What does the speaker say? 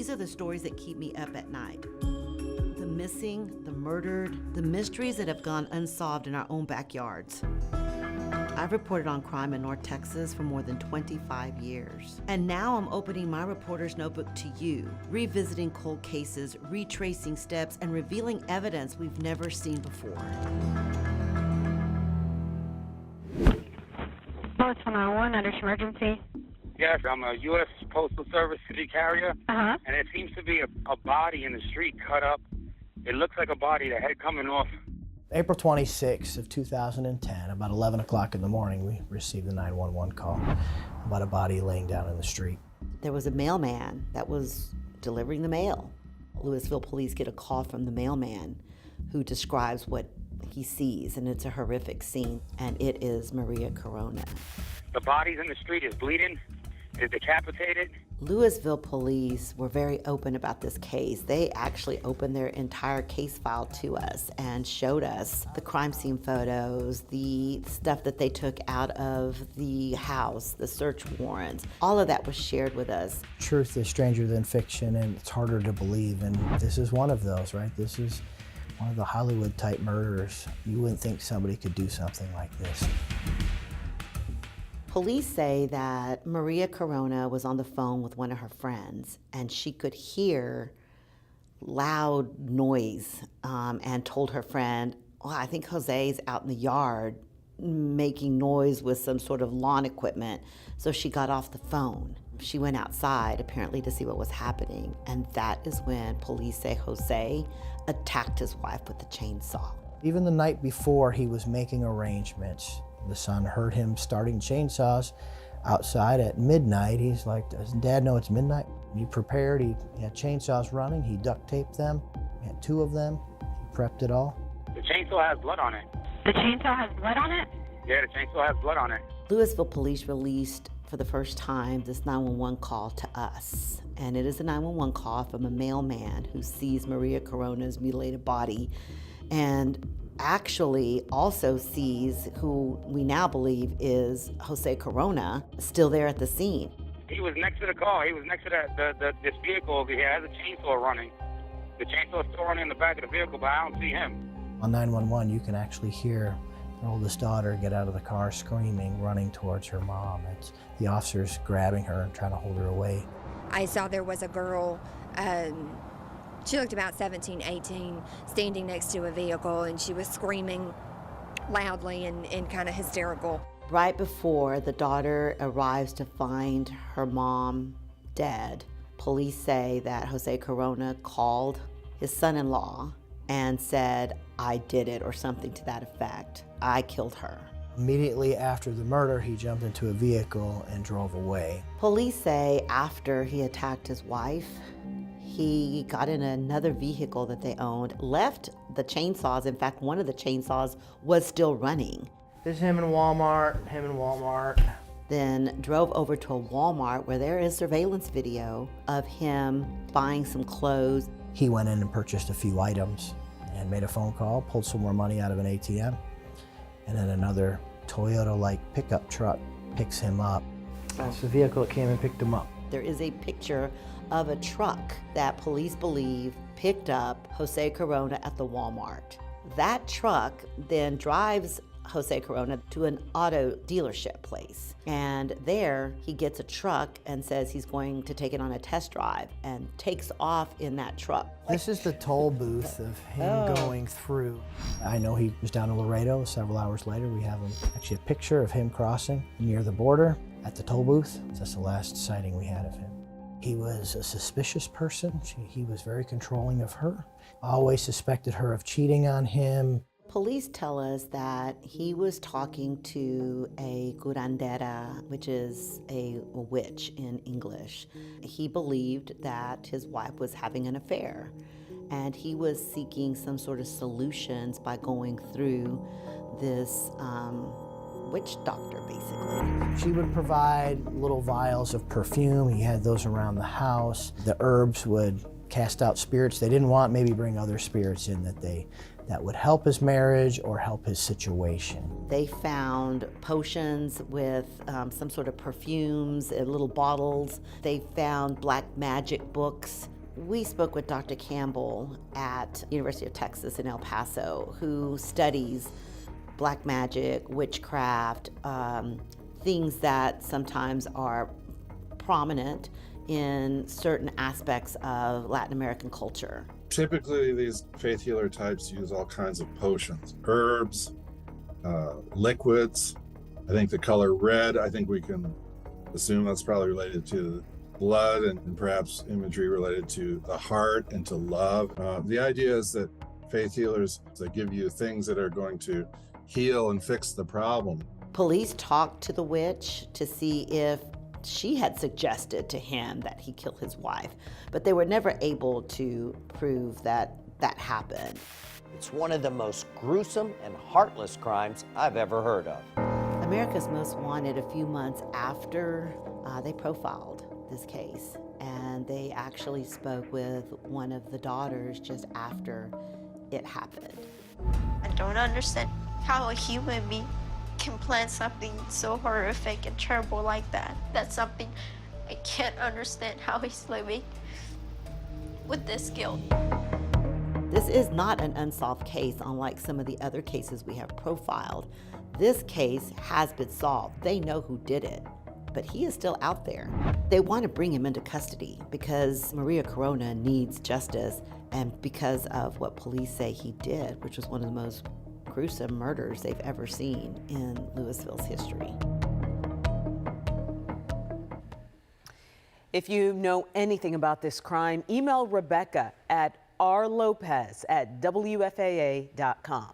These are the stories that keep me up at night. The missing, the murdered, the mysteries that have gone unsolved in our own backyards. I've reported on crime in North Texas for more than 25 years. And now I'm opening my reporter's notebook to you, revisiting cold cases, retracing steps, and revealing evidence we've never seen before. Post 101, under emergency. Yes, I'm a U.S. Postal Service city carrier, Uh-huh. and it seems to be a body in the street cut up. It looks like a body, the head coming off. April 26th of 2010, about 11 o'clock in the morning, we received a 911 call about a body laying down in the street. There was a mailman that was delivering the mail. Lewisville police get a call from the mailman who describes what he sees, and it's a horrific scene, and it is Maria Corona. The body's in the street, is bleeding, is decapitated. Lewisville police were very open about this case. They actually opened their entire case file to us and showed us the crime scene photos, the stuff that they took out of the house, the search warrants. All of that was shared with us. Truth is stranger than fiction, and it's harder to believe, and this is one of those, right? This is one of the Hollywood-type murders. You wouldn't think somebody could do something like this. Police say that Maria Corona was on the phone with one of her friends, and she could hear loud noise and told her friend, well, I think Jose's out in the yard making noise with some sort of lawn equipment. So she got off the phone. She went outside, apparently, to see what was happening, and that is when police say Jose attacked his wife with a chainsaw. Even the night before he was making arrangements, the son heard him starting chainsaws outside at midnight. He's like, does Dad know it's midnight? He prepared, he had chainsaws running, he duct taped them, he had 2 of them, he prepped it all. The chainsaw has blood on it. The chainsaw has blood on it? Yeah, the chainsaw has blood on it. Lewisville police released for the first time this 911 call to us. And it is a 911 call from a mailman who sees Maria Corona's mutilated body and actually also sees who we now believe is Jose Corona, still there at the scene. He was next to the car. He was next to this vehicle over here. It has a chainsaw running. The chainsaw is still running in the back of the vehicle, but I don't see him. On 911, you can actually hear her oldest daughter get out of the car screaming, running towards her mom. It's the officers grabbing her and trying to hold her away. I saw there was a girl, she looked about 17, 18, standing next to a vehicle, and she was screaming loudly and kind of hysterical. Right before the daughter arrives to find her mom dead, police say that Jose Corona called his son-in-law and said, I did it, or something to that effect. I killed her. Immediately after the murder, he jumped into a vehicle and drove away. Police say after he attacked his wife, he got in another vehicle that they owned, left the chainsaws. In fact, one of the chainsaws was still running. This is him in Walmart. Then drove over to a Walmart where there is surveillance video of him buying some clothes. He went in and purchased a few items and made a phone call, pulled some more money out of an ATM, and then another Toyota-like pickup truck picks him up. That's the vehicle that came and picked him up. There is a picture of a truck that police believe picked up Jose Corona at the Walmart. That truck then drives Jose Corona to an auto dealership place. And there he gets a truck and says he's going to take it on a test drive and takes off in that truck. This is the toll booth of him going through. I know he was down in Laredo several hours later. We have actually a picture of him crossing near the border at the toll booth. That's the last sighting we had of him. He was a suspicious person. He was very controlling of her. Always suspected her of cheating on him. Police tell us that he was talking to a curandera, which is a witch in English. He believed that his wife was having an affair, and he was seeking some sort of solutions by going through this witch doctor, basically. She would provide little vials of perfume. He had those around the house. The herbs would cast out spirits they didn't want, maybe bring other spirits in that would help his marriage or help his situation. They found potions with some sort of perfumes in little bottles. They found black magic books We spoke with Dr. Campbell at University of Texas in El Paso, who studies black magic, witchcraft, things that sometimes are prominent in certain aspects of Latin American culture. Typically, these faith healer types use all kinds of potions, herbs, liquids. I think the color red, I think we can assume that's probably related to blood and perhaps imagery related to the heart and to love. The idea is that faith healers, they give you things that are going to heal and fix the problem. Police talked to the witch to see if she had suggested to him that he kill his wife, but they were never able to prove that that happened. It's one of the most gruesome and heartless crimes I've ever heard of. America's Most Wanted, a few months after they profiled this case, and they actually spoke with one of the daughters just after it happened. I don't understand how a human being can plan something so horrific and terrible like that. That's something I can't understand how he's living with this guilt. This is not an unsolved case, unlike some of the other cases we have profiled. This case has been solved. They know who did it, but he is still out there. They want to bring him into custody because Maria Corona needs justice, and because of what police say he did, which was one of the most gruesome murders they've ever seen in Lewisville's history. If you know anything about this crime, email Rebecca at rlopez@wfaa.com.